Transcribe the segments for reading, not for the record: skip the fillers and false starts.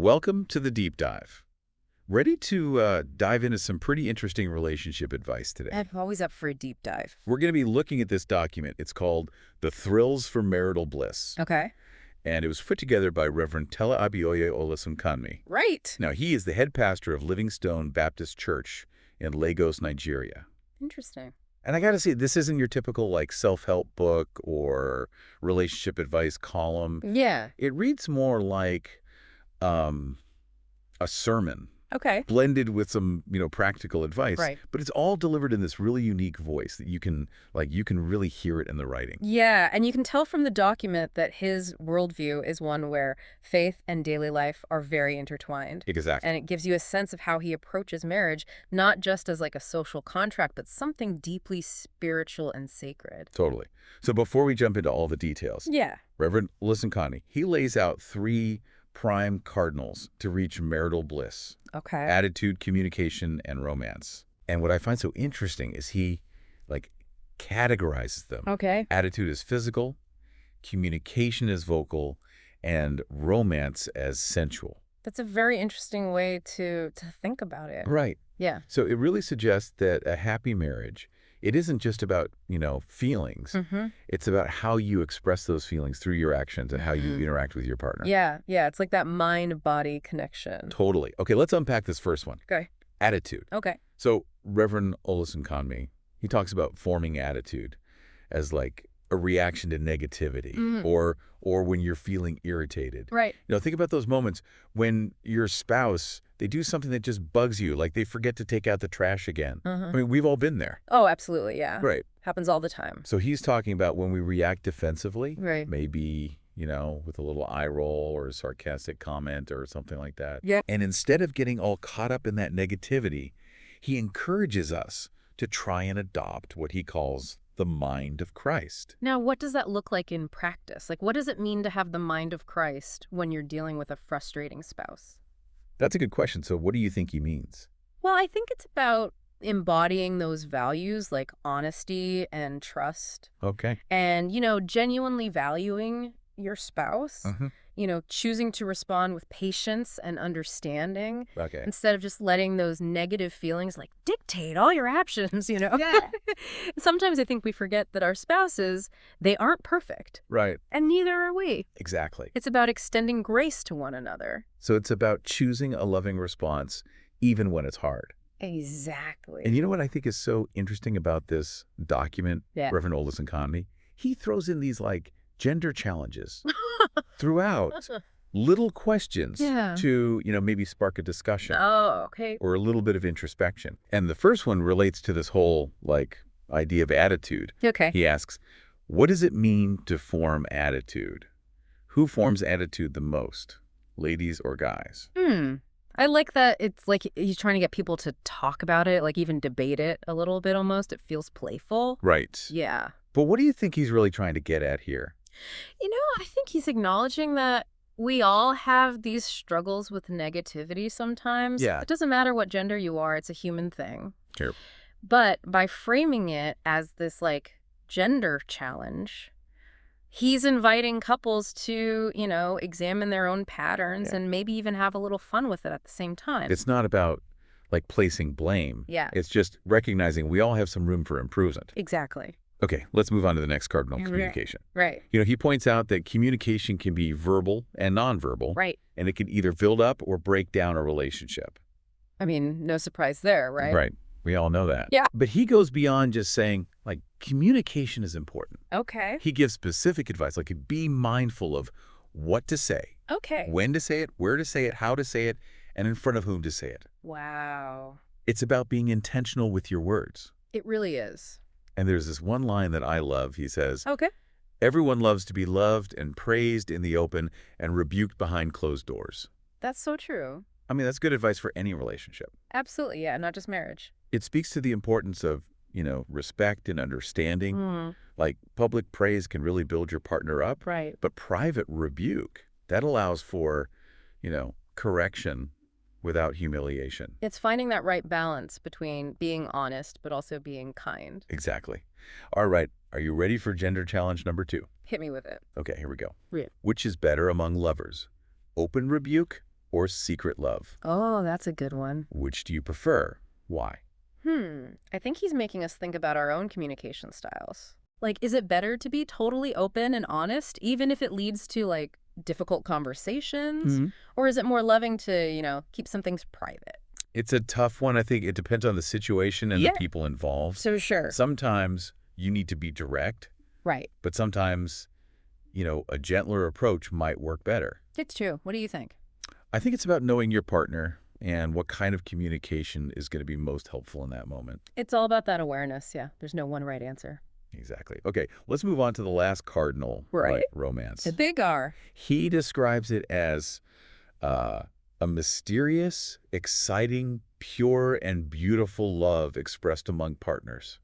Welcome to the deep dive. Ready to dive into some pretty interesting relationship advice today. I'm always up for a deep dive. We're going to be looking at this document. It's called The Thrills for Marital Bliss. Okay. And it was put together by Reverend Tela Abioye Olasunkanmi. Right. Now, he is the head pastor of Livingstone Baptist Church in Lagos, Nigeria. Interesting. And I got to say, this isn't your typical, self-help book or relationship advice column. Yeah. It reads more like a sermon. Okay. Blended with some, practical advice. Right. But it's all delivered in this really unique voice that you can really hear it in the writing. Yeah, and you can tell from the document that his worldview is one where faith and daily life are very intertwined. Exactly. And it gives you a sense of how he approaches marriage, not just as like a social contract, but something deeply spiritual and sacred. Totally. So before we jump into all the details, Yeah. Reverend Olasunkanmi, he lays out 3 prime cardinals to reach marital bliss. Okay. Attitude, communication, and romance. And what I find so interesting is he, categorizes them. Okay. Attitude is physical, communication is vocal, and romance as sensual. That's a very interesting way to think about it. Right. Yeah. So it really suggests that a happy marriage, it isn't just about, feelings. Mm-hmm. It's about how you express those feelings through your actions and how you interact with your partner. Yeah. Yeah. It's like that mind-body connection. Totally. Okay, let's unpack this first one. Okay. Attitude. Okay. So Reverend Olasunkanmi, he talks about forming attitude as a reaction to negativity or when you're feeling irritated. Right. Think about those moments when your spouse, they do something that just bugs you, like they forget to take out the trash again. I mean, we've all been there. Oh, absolutely. Yeah. Right. Happens all the time. So he's talking about when we react defensively, Right. maybe, with a little eye roll or a sarcastic comment or something like that. Yeah. And instead of getting all caught up in that negativity, he encourages us to try and adopt what he calls the mind of Christ. Now, what does that look like in practice? What does it mean to have the mind of Christ when you're dealing with a frustrating spouse? That's a good question. So what do you think he means? Well, I think it's about embodying those values like honesty and trust Okay. and, genuinely valuing your spouse, choosing to respond with patience and understanding Okay. instead of just letting those negative feelings dictate all your actions, Yeah. Sometimes I think we forget that our spouses, they aren't perfect. Right. And neither are we. Exactly. It's about extending grace to one another. So it's about choosing a loving response even when it's hard. Exactly. And you know what I think is so interesting about this document, Yeah. Reverend Olasunkanmi? He throws in these gender challenges throughout, little questions Yeah. to, maybe spark a discussion Oh, okay. or a little bit of introspection. And the first one relates to this whole, idea of attitude. Okay. He asks, what does it mean to form attitude? Who forms attitude the most, ladies or guys? I like that it's he's trying to get people to talk about it, even debate it a little bit almost. It feels playful. Right. Yeah. But what do you think he's really trying to get at here? I think he's acknowledging that we all have these struggles with negativity sometimes. Yeah. It doesn't matter what gender you are. It's a human thing. Sure. But by framing it as this gender challenge, he's inviting couples to, examine their own patterns and maybe even have a little fun with it at the same time. It's not about placing blame. Yeah. It's just recognizing we all have some room for improvement. Exactly. Okay, let's move on to the next cardinal, communication. Right. He points out that communication can be verbal and nonverbal. Right. And it can either build up or break down a relationship. I mean, no surprise there, right? Right. We all know that. Yeah. But he goes beyond just saying, communication is important. Okay. He gives specific advice, be mindful of what to say, Okay. when to say it, where to say it, how to say it, and in front of whom to say it. Wow. It's about being intentional with your words. It really is. And there's this one line that I love. He says, Okay. everyone loves to be loved and praised in the open and rebuked behind closed doors. That's so true. I mean, that's good advice for any relationship. Absolutely. Yeah. Not just marriage. It speaks to the importance of, respect and understanding. Public praise can really build your partner up. Right. But private rebuke, that allows for, correction without humiliation. It's finding that right balance between being honest but also being kind. Exactly. All right. Are you ready for gender challenge number 2? Hit me with it. Okay, here we go. Yeah. Which is better among lovers? Open rebuke or secret love? Oh, that's a good one. Which do you prefer? Why? I think he's making us think about our own communication styles. Like, is it better to be totally open and honest, even if it leads to, like, difficult conversations? Or is it more loving to, keep some things private? It's a tough one. I think it depends on the situation and the people involved. So sure. Sometimes you need to be direct, Right. but sometimes, a gentler approach might work better. It's true. What do you think? I think it's about knowing your partner and what kind of communication is going to be most helpful in that moment. It's all about that awareness, yeah. There's no one right answer. Exactly. Okay, let's move on to the last cardinal, Right. Romance. The big R. He describes it as a mysterious, exciting, pure, and beautiful love expressed among partners.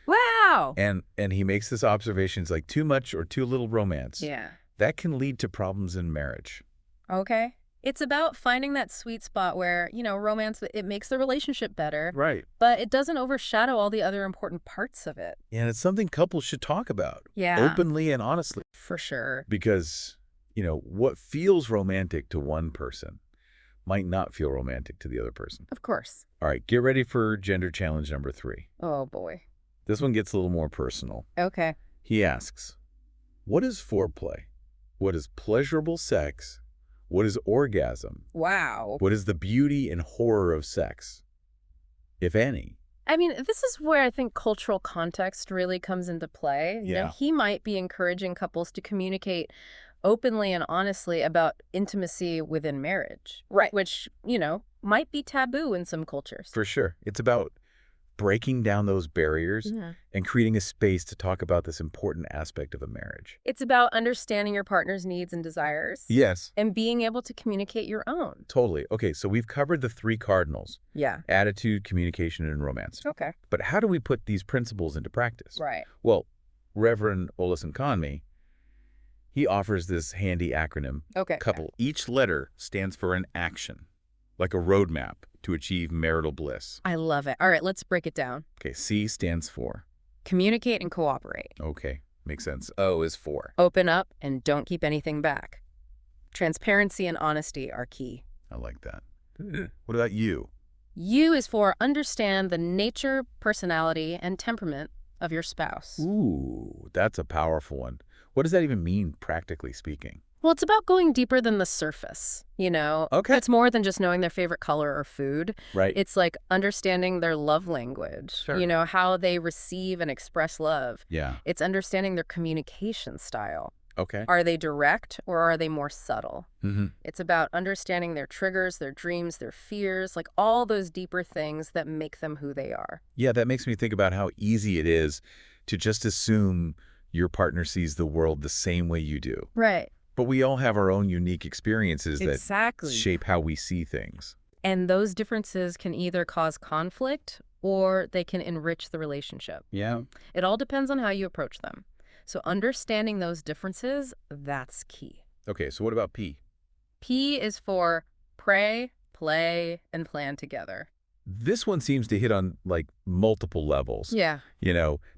Wow! And he makes this observation, it's like too much or too little romance. Yeah. That can lead to problems in marriage. Okay. It's about finding that sweet spot where, romance, it makes the relationship better. Right. But it doesn't overshadow all the other important parts of it. And it's something couples should talk about. Yeah. Openly and honestly. For sure. Because, what feels romantic to one person might not feel romantic to the other person. Of course. All right, get ready for gender challenge number 3. Oh, boy. This one gets a little more personal. Okay. He asks, what is foreplay? What is pleasurable sex? What is orgasm? Wow. What is the beauty and horror of sex, if any? I mean, this is where I think cultural context really comes into play. Yeah. He might be encouraging couples to communicate openly and honestly about intimacy within marriage. Right. Which, might be taboo in some cultures. For sure. It's about breaking down those barriers and creating a space to talk about this important aspect of a marriage. It's about understanding your partner's needs and desires. Yes. And being able to communicate your own. Totally. Okay, so we've covered the 3 cardinals. Yeah. Attitude, communication, and romance. Okay. But how do we put these principles into practice? Right. Well, Reverend Olison Conmey, he offers this handy acronym. Okay. Couple. Each letter stands for an action, like a roadmap to achieve marital bliss. I love it. All right, let's break it down. Okay, C stands for? Communicate and cooperate. Okay, makes sense. O is for? Open up and don't keep anything back. Transparency and honesty are key. I like that. What about U? U is for understand the nature, personality, and temperament of your spouse. Ooh, that's a powerful one. What does that even mean, practically speaking? Well, it's about going deeper than the surface, Okay. It's more than just knowing their favorite color or food. Right. It's like understanding their love language, Sure. How they receive and express love. Yeah. It's understanding their communication style. Okay. Are they direct or are they more subtle? Mm-hmm. It's about understanding their triggers, their dreams, their fears, like all those deeper things that make them who they are. Yeah, that makes me think about how easy it is to just assume your partner sees the world the same way you do. Right. But we all have our own unique experiences that Exactly. shape how we see things. And those differences can either cause conflict or they can enrich the relationship. Yeah. It all depends on how you approach them. So understanding those differences, that's key. Okay, so what about P? P is for pray, play, and plan together. This one seems to hit on multiple levels. Yeah.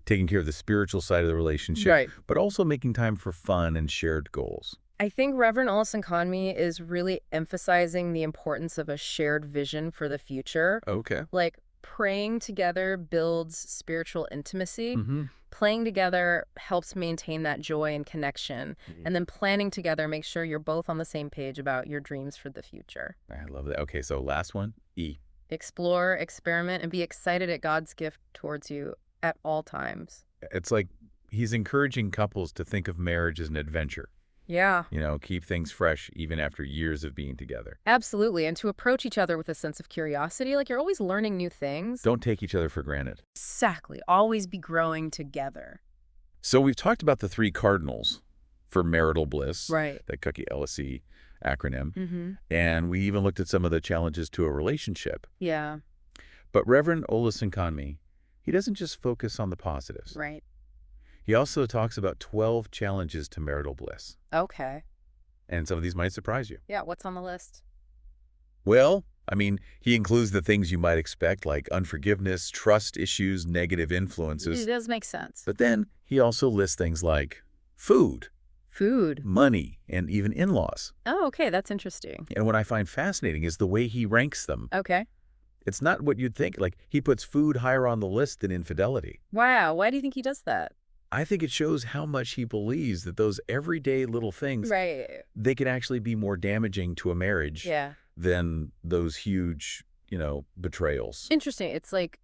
Taking care of the spiritual side of the relationship, Right. but also making time for fun and shared goals. I think Reverend Olison Conmey is really emphasizing the importance of a shared vision for the future. Okay. Like praying together builds spiritual intimacy. Mm-hmm. Playing together helps maintain that joy and connection. And then planning together makes sure you're both on the same page about your dreams for the future. I love that. Okay, so last one, E. Explore, experiment, and be excited at God's gift towards you at all times. It's like he's encouraging couples to think of marriage as an adventure. Yeah. Keep things fresh even after years of being together. Absolutely. And to approach each other with a sense of curiosity, like you're always learning new things. Don't take each other for granted. Exactly. Always be growing together. So we've talked about the 3 cardinals for marital bliss. Right. That Cookie LSE acronym. Mm-hmm. And we even looked at some of the challenges to a relationship. Yeah. But Reverend Olison Conmey, he doesn't just focus on the positives. Right. He also talks about 12 challenges to marital bliss. Okay. And some of these might surprise you. Yeah. What's on the list? Well, he includes the things you might expect, like unforgiveness, trust issues, negative influences. It does make sense. But then he also lists things like food, Food. money, and even in-laws. Oh, okay, that's interesting. And what I find fascinating is the way he ranks them. Okay. It's not what you'd think. Like, he puts food higher on the list than infidelity. Wow, why do you think he does that? I think it shows how much he believes that those everyday little things, Right. they can actually be more damaging to a marriage Yeah. than those huge, betrayals. Interesting. It's like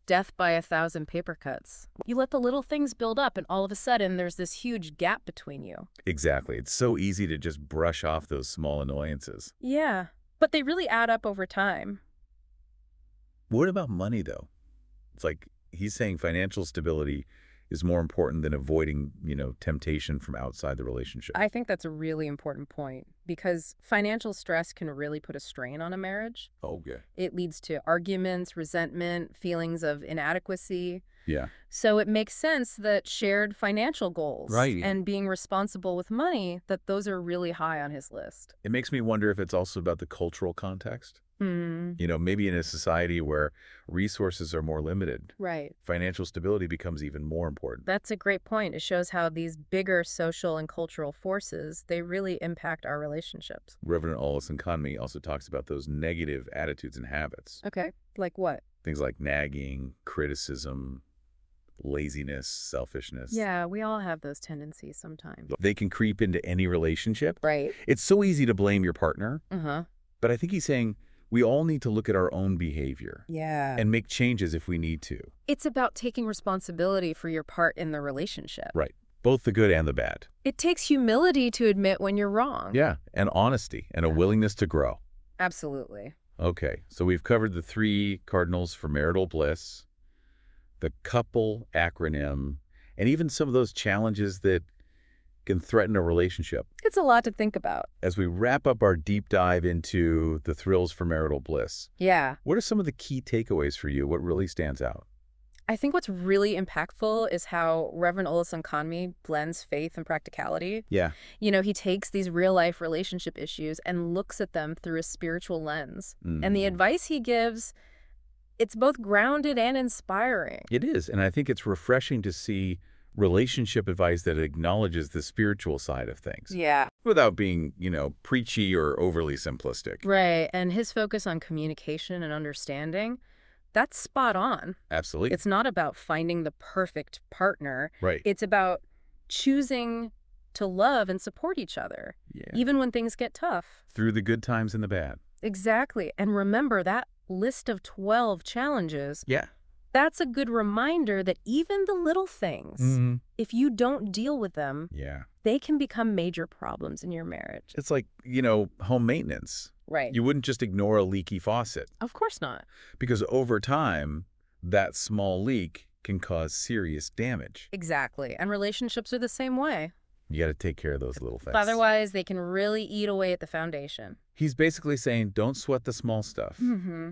death by 1,000 paper cuts. You let the little things build up, and all of a sudden, there's this huge gap between you. Exactly. It's so easy to just brush off those small annoyances. Yeah. But they really add up over time. What about money, though? It's like he's saying financial stability is more important than avoiding, temptation from outside the relationship. I think that's a really important point because financial stress can really put a strain on a marriage. Okay. It leads to arguments, resentment, feelings of inadequacy. Yeah. So it makes sense that shared financial goals Right. and being responsible with money, that those are really high on his list. It makes me wonder if it's also about the cultural context. Hmm. Maybe in a society where resources are more limited, Right. financial stability becomes even more important. That's a great point. It shows how these bigger social and cultural forces, they really impact our relationships. Reverend Olison Conmee also talks about those negative attitudes and habits. Okay. Like what? Things like nagging, criticism, laziness, selfishness. Yeah, we all have those tendencies sometimes. They can creep into any relationship. Right. It's so easy to blame your partner, Uh-huh. but I think he's saying we all need to look at our own behavior Yeah. and make changes if we need to. It's about taking responsibility for your part in the relationship. Right. Both the good and the bad. It takes humility to admit when you're wrong. Yeah. And honesty and a willingness to grow. Absolutely. Okay. So we've covered the 3 cardinals for marital bliss, the couple acronym, and even some of those challenges that can threaten a relationship. It's a lot to think about. As we wrap up our deep dive into the thrills for marital bliss, Yeah. what are some of the key takeaways for you? What really stands out? I think what's really impactful is how Reverend Olison Conmee blends faith and practicality. Yeah. He takes these real-life relationship issues and looks at them through a spiritual lens. And the advice he gives, it's both grounded and inspiring. It is. And I think it's refreshing to see relationship advice that acknowledges the spiritual side of things Yeah. without being, preachy or overly simplistic. Right. And his focus on communication and understanding, that's spot on. Absolutely. It's not about finding the perfect partner. Right. It's about choosing to love and support each other, Yeah. even when things get tough. Through the good times and the bad. Exactly. And remember that list of 12 challenges, Yeah. that's a good reminder that even the little things, if you don't deal with them, Yeah. they can become major problems in your marriage. It's like, home maintenance. Right. You wouldn't just ignore a leaky faucet Of course not. because over time, that small leak can cause serious damage. Exactly. And relationships are the same way. You got to take care of those little things. Otherwise, they can really eat away at the foundation. He's basically saying, don't sweat the small stuff, Mm-hmm.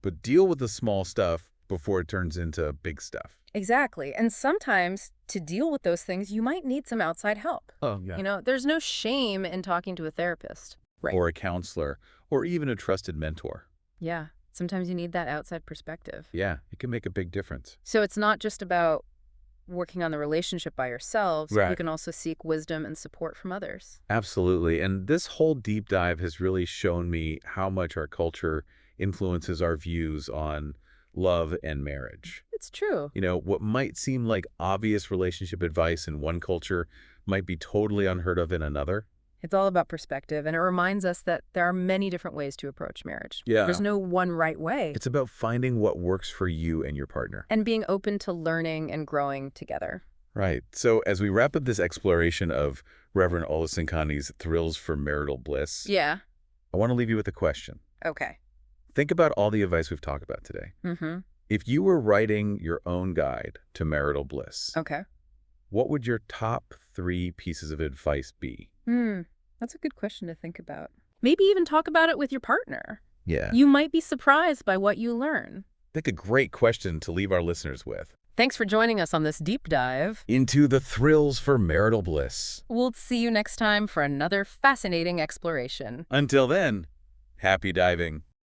but deal with the small stuff before it turns into big stuff. Exactly. And sometimes to deal with those things, you might need some outside help. Oh, yeah. There's no shame in talking to a therapist. Right. Or a counselor, or even a trusted mentor. Yeah. Sometimes you need that outside perspective. Yeah, it can make a big difference. So it's not just about working on the relationship by yourselves. Right. You can also seek wisdom and support from others. Absolutely. And this whole deep dive has really shown me how much our culture influences our views on love and marriage. It's true. What might seem like obvious relationship advice in one culture might be totally unheard of in another. It's all about perspective, and it reminds us that there are many different ways to approach marriage. Yeah. There's no one right way. It's about finding what works for you and your partner. And being open to learning and growing together. Right. So as we wrap up this exploration of Reverend Olison Conmee's Thrills for Marital Bliss, Yeah. I want to leave you with a question. Okay. Think about all the advice we've talked about today. Mm-hmm. If you were writing your own guide to marital bliss, Okay. what would your top 3 pieces of advice be? That's a good question to think about. Maybe even talk about it with your partner. Yeah. You might be surprised by what you learn. That's a great question to leave our listeners with. Thanks for joining us on this deep dive. Into the thrills for marital bliss. We'll see you next time for another fascinating exploration. Until then, happy diving.